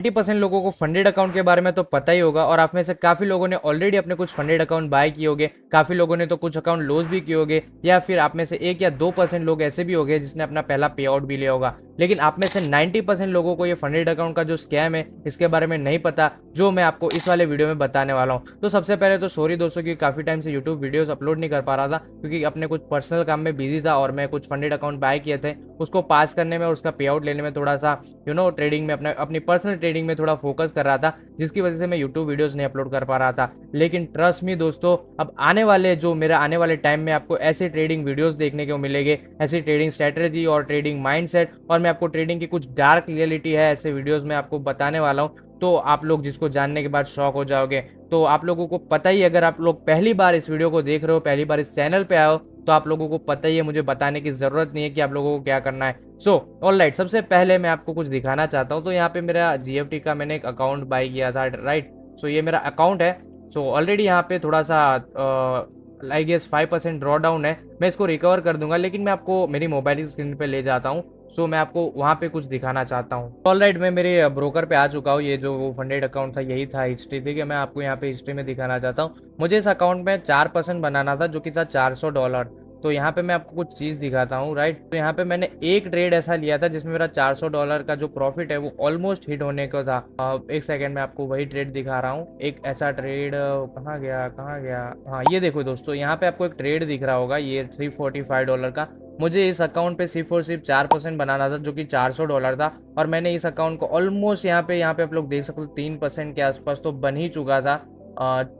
90% लोगों को funded account के बारे में तो पता ही होगा और आप में से काफ़ी लोगों ने ऑलरेडी अपने कुछ फंडेड अकाउंट बाय किए होंगे, काफ़ी लोगों ने तो कुछ अकाउंट लॉस भी किए होंगे, या फिर आप में से 1 या 2% लोग ऐसे भी होंगे जिसने अपना पहला पे आउट भी लिया होगा। लेकिन आप में से 90% लोगों को ये फंडेड अकाउंट का जो स्कैम है इसके बारे में नहीं पता, जो मैं आपको इस वाले वीडियो में बताने वाला हूँ। तो सबसे पहले तो सॉरी दोस्तों कि काफ़ी टाइम से यूट्यूब वीडियोस अपलोड नहीं कर पा रहा था, क्योंकि अपने कुछ पर्सनल काम में बिजी था और मैं कुछ फंडेड अकाउंट बाय किए थे, उसको पास करने में और उसका पे आउट लेने में थोड़ा सा ट्रेडिंग में अपनी पर्सनल ट्रेडिंग में थोड़ा फोकस कर रहा था, जिसकी वजह से मैं यूट्यूब वीडियोस नहीं अपलोड कर पा रहा था। लेकिन ट्रस्ट मी दोस्तों, अब आने वाले टाइम में आपको ऐसे ट्रेडिंग वीडियोस देखने को मिलेंगे, ऐसी ट्रेडिंग स्ट्रेटेजी और ट्रेडिंग माइंडसेट, और मैं आपको ट्रेडिंग की कुछ डार्क रियलिटी है ऐसे वीडियोस में आपको बताने वाला हूँ, तो आप लोग जिसको जानने के बाद शॉक हो जाओगे। तो आप लोगों को पता ही, अगर आप लोग पहली बार इस वीडियो को देख रहे हो, पहली बार इस चैनल पे आए हो, तो आप लोगों को पता ही है, मुझे बताने की ज़रूरत नहीं है कि आप लोगों को क्या करना है। सो ऑलराइट, सबसे पहले मैं आपको कुछ दिखाना चाहता हूँ। तो यहाँ पे मेरा जीएफटी का मैंने एक अकाउंट बाय किया था, राइट। सो ये मेरा अकाउंट है। सो ऑलरेडी यहाँ पे थोड़ा सा आई गेस 5% ड्रॉ डाउन है, मैं इसको रिकवर कर दूंगा, लेकिन मैं आपको मेरी मोबाइल की स्क्रीन पे ले जाता हूँ। सो मैं आपको वहाँ पे कुछ दिखाना चाहता हूँ। ऑलराइट, मैं मेरे ब्रोकर पे आ चुका हूँ। ये जो वो फंडेड अकाउंट था यही था हिस्ट्री, ठीक है। मैं आपको यहाँ पे हिस्ट्री में दिखाना चाहता हूँ। मुझे इस अकाउंट में 4% बनाना था, जो कि था $400। तो यहाँ पे मैं आपको कुछ चीज़ दिखाता हूँ, राइट। तो यहाँ पे मैंने एक ट्रेड ऐसा लिया था जिसमें मेरा $400 का जो प्रॉफिट है वो ऑलमोस्ट हिट होने को था। एक सेकेंड में आपको वही ट्रेड दिखा रहा हूँ। एक ऐसा ट्रेड कहाँ गया कहाँ गया, हाँ ये देखो दोस्तों, यहाँ पे आपको एक ट्रेड दिख रहा होगा, ये $345 का। मुझे इस अकाउंट पे सिर्फ और सिर्फ 4% बनाना था, जो कि $400 था, और मैंने इस अकाउंट को ऑलमोस्ट यहाँ पे आप लोग देख सकते हो 3% के आसपास तो बन ही चुका था,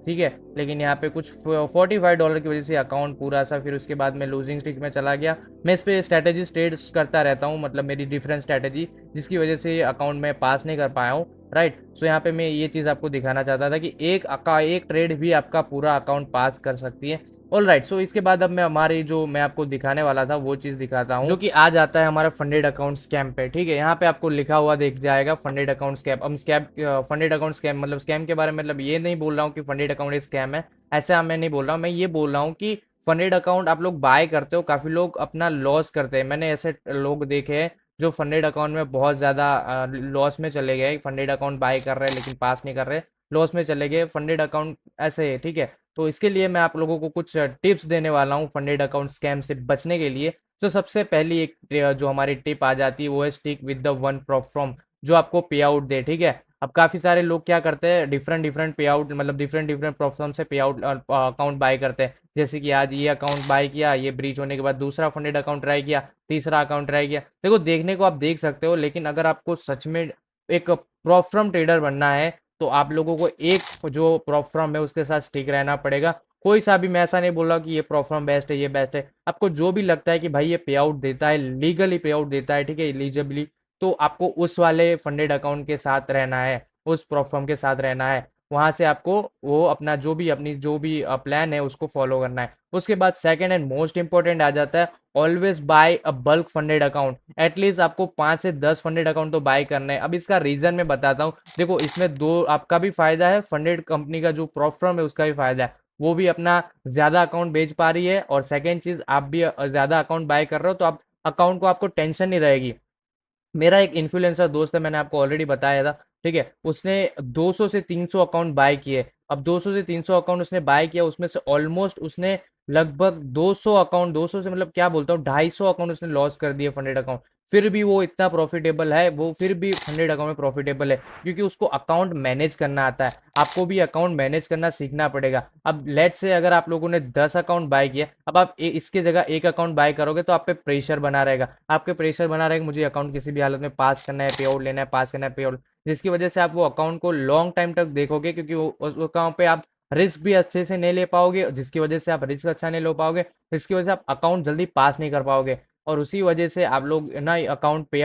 ठीक है। लेकिन यहाँ पे कुछ $45 की वजह से अकाउंट पूरा सा, फिर उसके बाद मैं लूजिंग स्ट्रीक में चला गया। मैं इस पर स्ट्रैटेजी ट्रेड्स करता रहता हूँ, मतलब मेरी डिफरेंट स्ट्रैटेजी, जिसकी वजह से ये अकाउंट में पास नहीं कर पाया हूँ, राइट। सो यहाँ पे मैं ये चीज़ आपको दिखाना चाहता था कि एक ट्रेड भी आपका पूरा अकाउंट पास कर सकती है। ऑल राइट, सो इसके बाद अब मैं आपको दिखाने वाला था वो चीज़ दिखाता हूँ, जो कि आ जाता है हमारा फंडेड अकाउंट स्कैम पे, ठीक है। यहाँ पे आपको लिखा हुआ देख जाएगा फंडेड अकाउंट स्कैम। अब स्कैम, फंडेड अकाउंट स्कैम मतलब स्कैम के बारे में, मतलब ये नहीं बोल रहा हूँ कि फंडेड अकाउंट एक स्कैम है, ऐसा मैं नहीं बोल रहा हूँ। मैं ये बोल रहा हूँ कि फंडेड अकाउंट आप लोग बाय करते हो, काफ़ी लोग अपना लॉस करते हैं। मैंने ऐसे लोग देखे हैं जो फंडेड अकाउंट में बहुत ज़्यादा लॉस में चले गए, फंडेड अकाउंट बाय कर रहे हैं लेकिन पास नहीं कर रहे, लॉस में चले गए फंडेड अकाउंट, ऐसे है, ठीक है। तो इसके लिए मैं आप लोगों को कुछ टिप्स देने वाला हूँ फंडेड अकाउंट स्कैम से बचने के लिए। तो सबसे पहली एक जो हमारी टिप आ जाती है वो है stick with the one platform, जो आपको पे आउट दे, ठीक है। अब काफ़ी सारे लोग क्या करते हैं, डिफरेंट डिफरेंट पे आउट, मतलब डिफरेंट डिफरेंट प्लेटफॉर्म से पे आउट अकाउंट बाय करते हैं। जैसे कि आज ये अकाउंट बाय किया, ये ब्रीच होने के बाद दूसरा फंडेड अकाउंट ट्राई किया, तीसरा अकाउंट ट्राई किया। देखो, देखने को आप देख सकते हो, लेकिन अगर आपको सच में एक प्रॉफर्म ट्रेडर बनना है तो आप लोगों को एक जो प्रॉफर्म है उसके साथ स्टिक रहना पड़ेगा। कोई सा भी, मैं ऐसा नहीं बोल रहा कि ये प्रॉफर्म बेस्ट है, ये बेस्ट है। आपको जो भी लगता है कि भाई ये पे आउट देता है, लीगली पे आउट देता है, ठीक है, एलिजिबली, तो आपको उस वाले फंडेड अकाउंट के साथ रहना है, उस प्रॉफर्म के साथ रहना है। वहां से आपको वो अपना अपनी जो भी प्लान है उसको फॉलो करना है। उसके बाद सेकंड एंड मोस्ट इंपॉर्टेंट आ जाता है, always buy a bulk funded account. At least आपको 5 से 10 फंडेड अकाउंट तो बाय करना है। अब इसका रीजन मैं बताता हूँ। देखो, इसमें दो आपका भी फायदा है, फंडेड कंपनी का जो प्रॉफर्म है उसका भी फायदा है, वो भी अपना ज्यादा अकाउंट बेच पा रही है, और सेकेंड चीज आप भी ज्यादा अकाउंट बाय कर रहे हो, तो आप अकाउंट को आपको टेंशन नहीं रहेगी। मेरा एक इन्फ्लुएंसर दोस्त है, मैंने आपको ऑलरेडी बताया था, ठीक है। उसने 200 से 300 अकाउंट बाय किए। अब 200 से 300 अकाउंट उसने बाय किया, उसमें से ऑलमोस्ट उसने लगभग 200 अकाउंट, 200 से मतलब क्या बोलता हूँ, 250 अकाउंट उसने लॉस कर दिए फंडेड अकाउंट। फिर भी वो इतना प्रॉफिटेबल है, वो फिर भी फंडेड अकाउंट में प्रॉफिटेबल है, क्योंकि उसको अकाउंट मैनेज करना आता है। आपको भी अकाउंट मैनेज करना सीखना पड़ेगा। अब लेट से अगर आप लोगों ने 10 अकाउंट बाय किया, अब आप इसके जगह एक अकाउंट बाय करोगे तो आप पे प्रेशर बना रहेगा, आपके प्रेशर बना रहेगा, मुझे अकाउंट किसी भी हालत में पास करना है, पे आउट लेना है, पास करना है, पे आउट, जिसकी वजह से आप वो अकाउंट को लॉन्ग टाइम तक देखोगे, क्योंकि उस अकाउंट पे आप रिस्क भी अच्छे से नहीं ले पाओगे, जिसकी वजह से आप रिस्क अच्छा नहीं ले पाओगे, जिसकी वजह से आप अकाउंट जल्दी पास नहीं कर पाओगे, और उसी वजह से आप लोग ना ही अकाउंट पे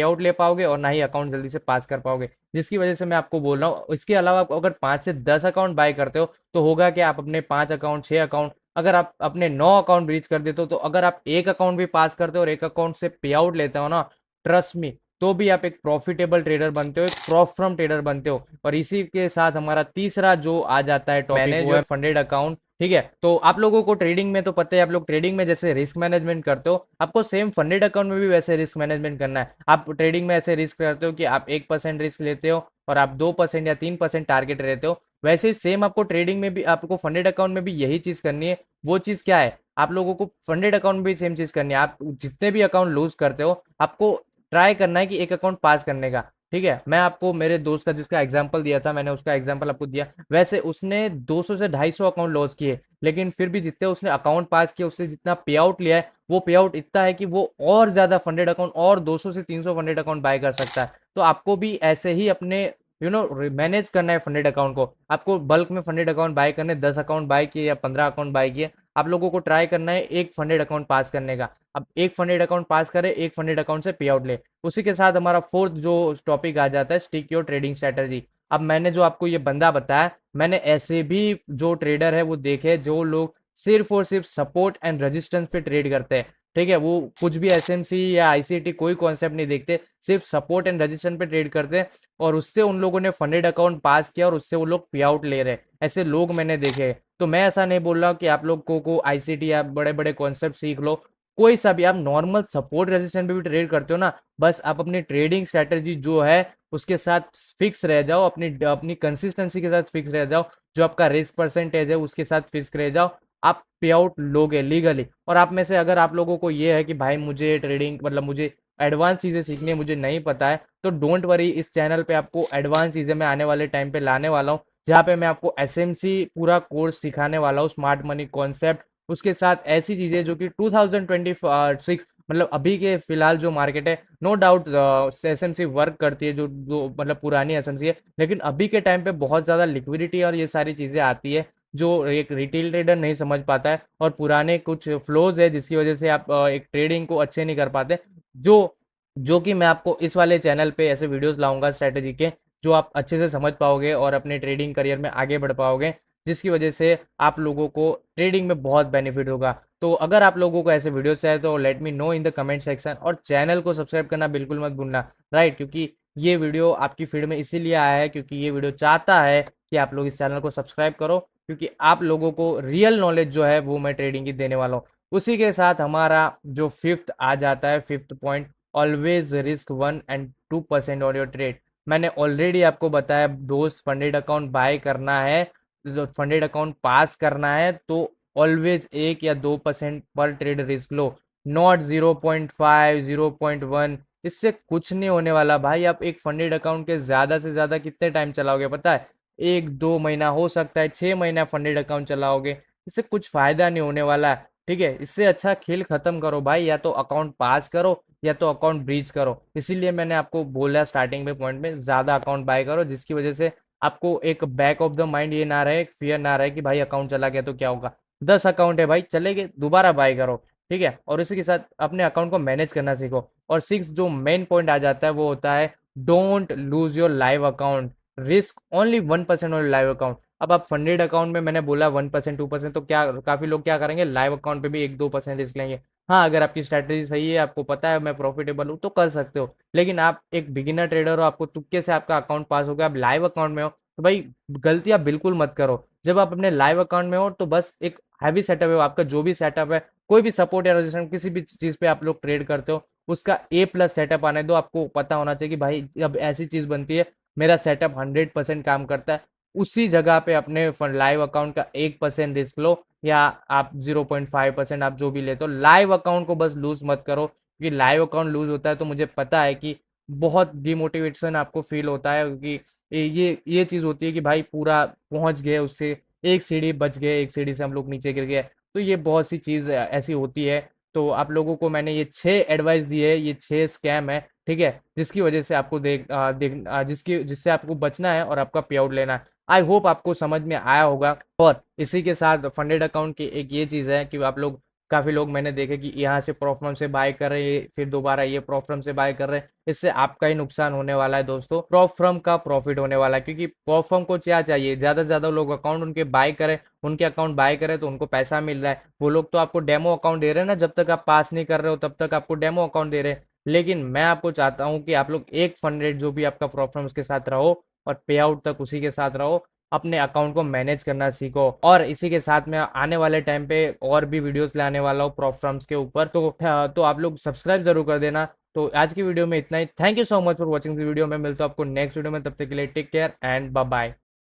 आउट ले पाओगे और ना ही अकाउंट जल्दी से पास कर पाओगे, जिसकी वजह से मैं आपको बोल रहा हूँ। इसके अलावा आप अगर 5 से 10 अकाउंट बाय करते हो तो होगा कि आप अपने 5 अकाउंट 6 अकाउंट, अगर आप अपने 9 अकाउंट ब्रीच कर देते हो, तो अगर आप एक अकाउंट भी पास करते हो और एक अकाउंट से पे आउट लेते हो ना, ट्रस्ट मी, तो भी आप एक प्रॉफिटेबल ट्रेडर बनते हो, एक प्रॉफर्म ट्रेडर बनते हो। और इसी के साथ हमारा तीसरा जो आ जाता है टॉपिक, वो है फंडेड अकाउंट ठीक है, तो आप लोगों को ट्रेडिंग में तो पता है, आप लोग ट्रेडिंग में जैसे रिस्क मैनेजमेंट करते हो, आपको सेम फंडेड अकाउंट में भी वैसे रिस्क मैनेजमेंट करना है। आप ट्रेडिंग में ऐसे रिस्क करते हो कि आप 1% रिस्क लेते हो और आप 2% या 3% टारगेट रहते हो, वैसे ही सेम आपको ट्रेडिंग में भी, आपको फंडेड अकाउंट में भी यही चीज़ करनी है। वो चीज़ क्या है, आप लोगों को फंडेड अकाउंट में भी सेम चीज़ करनी है। आप जितने भी अकाउंट लूज करते हो, आपको ट्राई करना है कि एक अकाउंट पास करने का। ठीक है, मैं आपको मेरे दोस्त का जिसका एग्जांपल दिया था, मैंने उसका एग्जांपल आपको दिया, वैसे उसने 200 से 250 अकाउंट लॉस किए, लेकिन फिर भी जितने उसने अकाउंट पास किया, उससे जितना पे आउट लिया है, वो पे आउट इतना है कि वो और ज़्यादा फंडेड अकाउंट और 200 से 300 फंडेड अकाउंट बाय कर सकता है। तो आपको भी ऐसे ही अपने मैनेज करना है फंडेड अकाउंट को। आपको बल्क में फंडेड अकाउंट बाय करने, 10 अकाउंट बाय किए या 15 अकाउंट बाय किए, आप लोगों को ट्राई करना है एक फंडेड अकाउंट पास करने का। अब एक फंडेड अकाउंट पास करे, एक फंडेड अकाउंट से पे आउट ले। उसी के साथ हमारा फोर्थ जो टॉपिक आ जाता है, स्टिक योर ट्रेडिंग स्ट्रेटजी। अब मैंने जो आपको ये बंदा बताया, मैंने ऐसे भी जो ट्रेडर है वो देखे, जो लोग सिर्फ और सिर्फ सपोर्ट एंड रेजिस्टेंस पे ट्रेड करते हैं। ठीक है, वो कुछ भी एसएमसी या आईसीटी कोई कॉन्सेप्ट नहीं देखते, सिर्फ सपोर्ट एंड रेजिस्टेंस पे ट्रेड करते हैं, और उससे उन लोगों ने फंडेड अकाउंट पास किया और उससे वो लोग पे आउट ले रहे हैं। ऐसे लोग मैंने देखे। तो मैं ऐसा नहीं बोल रहा कि आप लोग को आईसीटी या बड़े बड़े कॉन्सेप्ट सीख लो, कोई सा भी आप नॉर्मल सपोर्ट रेजिस्टेंस पे भी ट्रेड करते हो ना, बस आप अपनी ट्रेडिंग स्ट्रेटजी जो है उसके साथ फिक्स रह जाओ, अपनी अपनी कंसिस्टेंसी के साथ फिक्स रह जाओ, जो आपका रिस्क परसेंटेज है उसके साथ फिक्स रह जाओ, आप पे आउट लोगे लीगली। और आप में से अगर आप लोगों को ये है कि भाई मुझे ट्रेडिंग मतलब मुझे एडवांस चीज़ें सीखनी है, मुझे नहीं पता है, तो डोंट वरी, इस चैनल पे आपको एडवांस चीज़ें मैं आने वाले टाइम पे लाने वाला हूँ, जहाँ पे मैं आपको एसएमसी पूरा कोर्स सिखाने वाला हूँ, स्मार्ट मनी कॉन्सेप्ट, उसके साथ ऐसी चीज़ें जो कि 2026 मतलब अभी के फिलहाल जो मार्केट है, नो डाउट एसएमसी वर्क करती है, जो जो मतलब पुरानी एसएमसी है, लेकिन अभी के टाइम पे बहुत ज़्यादा लिक्विडिटी और ये सारी चीज़ें आती है जो एक रिटेल ट्रेडर नहीं समझ पाता है, और पुराने कुछ फ्लोज है जिसकी वजह से आप एक ट्रेडिंग को अच्छे नहीं कर पाते, जो जो कि मैं आपको इस वाले चैनल पे ऐसे वीडियोस लाऊंगा स्ट्रेटेजी के, जो आप अच्छे से समझ पाओगे और अपने ट्रेडिंग करियर में आगे बढ़ पाओगे, जिसकी वजह से आप लोगों को ट्रेडिंग में बहुत बेनिफिट होगा। तो अगर आप लोगों को ऐसे वीडियो चाहिए तो let me know in the comment section, और चैनल को सब्सक्राइब करना बिल्कुल मत भूलना, राइट, क्योंकि ये वीडियो आपकी फीड में इसीलिए आया है क्योंकि ये वीडियो चाहता है कि आप लोग इस चैनल को सब्सक्राइब करो, क्योंकि आप लोगों को रियल नॉलेज जो है वो मैं ट्रेडिंग की देने वाला हूँ। उसी के साथ हमारा जो फिफ्थ आ जाता है, fifth point, always risk 1 and 2% on your trade. मैंने ऑलरेडी आपको बताया दोस्त, फंडेड अकाउंट बाय करना है, फंडेड अकाउंट पास करना है, तो ऑलवेज 1 या 2% पर ट्रेड रिस्क लो, नॉट 0.5 0.1। इससे कुछ नहीं होने वाला भाई। आप एक फंडेड अकाउंट के ज़्यादा से ज़्यादा कितने टाइम चलाओगे पता है? 1 2 महीना, हो सकता है 6 महीना फंडेड अकाउंट चलाओगे, इससे कुछ फ़ायदा नहीं होने वाला है। ठीक है, इससे अच्छा खेल ख़त्म करो भाई, या तो अकाउंट पास करो या तो अकाउंट ब्रीच करो। इसीलिए मैंने आपको बोला स्टार्टिंग में पॉइंट में, ज़्यादा अकाउंट बाय करो, जिसकी वजह से आपको एक बैक ऑफ द माइंड ये ना रहे, एक फियर ना रहे कि भाई अकाउंट चला गया तो क्या होगा। 10 अकाउंट है भाई, चले गए दोबारा बाय करो। ठीक है, और इसी के साथ अपने अकाउंट को मैनेज करना सीखो। और सिक्स जो मेन पॉइंट आ जाता है वो होता है, don't lose your live account, risk only 1% on live account. अब आप फंडेड अकाउंट में मैंने बोला 1% 2%, तो क्या काफ़ी लोग क्या करेंगे, लाइव अकाउंट पे भी 1 2% रिस्क लेंगे। हाँ, अगर आपकी स्ट्रैटेजी सही है, आपको पता है मैं प्रॉफिटेबल हूँ, तो कर सकते हो। लेकिन आप एक बिगिनर ट्रेडर हो, आपको तुक्के से आपका अकाउंट पास हो गया, आप लाइव अकाउंट में हो, तो भाई गलतियां बिल्कुल मत करो। जब आप अपने लाइव अकाउंट में हो तो बस एक हैवी सेटअप है, आपका जो भी सेटअप है, कोई भी सपोर्ट या रजिस्ट्रेशन किसी भी चीज़ पे आप लोग ट्रेड करते हो, उसका A+ सेटअप आने दो। आपको पता होना चाहिए कि भाई जब ऐसी चीज़ बनती है, मेरा सेटअप 100% काम करता है, उसी जगह पे अपने लाइव अकाउंट का 1% रिस्क लो, या आप 0.5% आप जो भी लेते हो, लाइव अकाउंट को बस लूज मत करो, क्योंकि लाइव अकाउंट लूज होता है तो मुझे पता है कि बहुत डिमोटिवेशन आपको फील होता है, क्योंकि ये चीज़ होती है कि भाई पूरा पहुंच गए, उससे एक सीढ़ी बच गए, एक सीढ़ी से हम लोग नीचे गिर गए, तो ये बहुत सी चीज़ ऐसी होती है। तो आप लोगों को मैंने ये 6 एडवाइस दी है, ये 6 स्कैम है, ठीक है, जिसकी वजह से आपको जिससे आपको बचना है और आपका पे आउट लेना है। आई होप आपको समझ में आया होगा। और इसी के साथ फंडेड अकाउंट की एक ये चीज़ है कि आप लोग, काफ़ी लोग मैंने देखे कि यहाँ से प्रॉफर्म से बाय कर रहे हैं, फिर दोबारा ये प्रॉफर्म से बाय कर रहे हैं, इससे आपका ही नुकसान होने वाला है दोस्तों, प्रॉफर्म का प्रॉफिट होने वाला है। क्योंकि प्रॉफर्म को क्या चाहिए, ज़्यादा से ज़्यादा लोग अकाउंट उनके बाय करें, उनके अकाउंट बाय करें तो उनको पैसा मिल रहा है। वो लोग तो आपको डेमो अकाउंट दे रहे हैं ना, जब तक आप पास नहीं कर रहे हो तब तक आपको डेमो अकाउंट दे रहे हैं। लेकिन मैं आपको चाहता हूँ कि आप लोग एक फंडेड जो भी आपका प्रॉफर्म उसके साथ रहो, और पे आउट तक उसी के साथ रहो। अपने अकाउंट को मैनेज करना सीखो। और इसी के साथ में आने वाले टाइम पे और भी वीडियोस लाने वाला हूँ प्रॉप फर्म्स के ऊपर, तो आप लोग सब्सक्राइब जरूर कर देना। तो आज की वीडियो में इतना ही। Thank you so much for watching the video. मैं मिलता हूँ आपको नेक्स्ट वीडियो में, तब तक के लिए take care and bye bye.